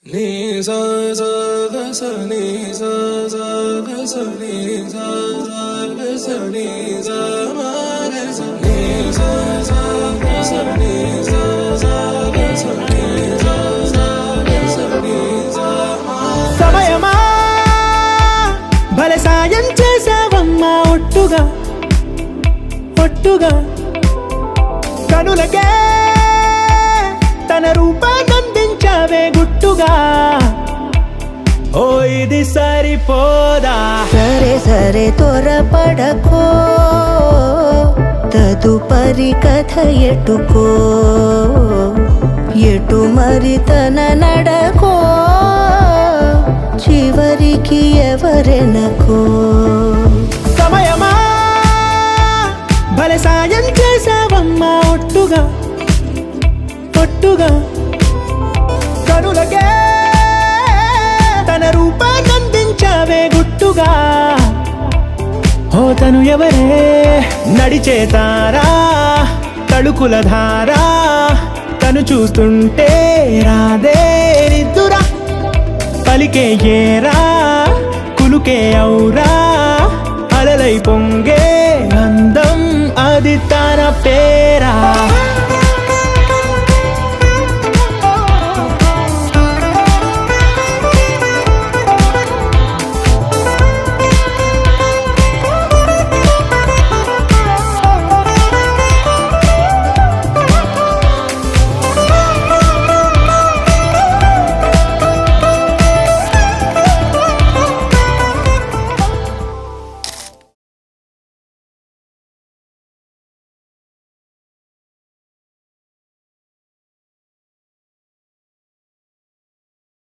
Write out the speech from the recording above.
నీ సా సా గ స నీ సా సా గ స నీ సా సా గ స నీ సా మా గ స నీ సా సా గ స నీ సా సా గ స నీ సా సా గ స నీ సా మా. సమయమా భలే సాయం చేసావమ్మా ఒట్టుగా ఒట్టుగా కనులకే తన రూపాన్నందించావే గుట్టుగా. ఓ ఇది సరిపోదా? సరే సరే త్వరపడకో, తదుపరి కథ ఎటుకో, ఎటు మరి తన నడకో, చివరికి ఎవరెనకో. సమయమా భలే సాయం చేసావమ్మా ఒట్టుగా ఒట్టుగా కనులకే తన రూపాన్నందించావే గుట్టుగా. ఓ తను ఎవరే? నడిచే తారా, తళుకుల ధారా, తను చూస్తుంటే రాదే నిద్దురా. పలికే ఏరా, కులుకే ఔరా, అలలై పొంగే అందం అది తన పేరా.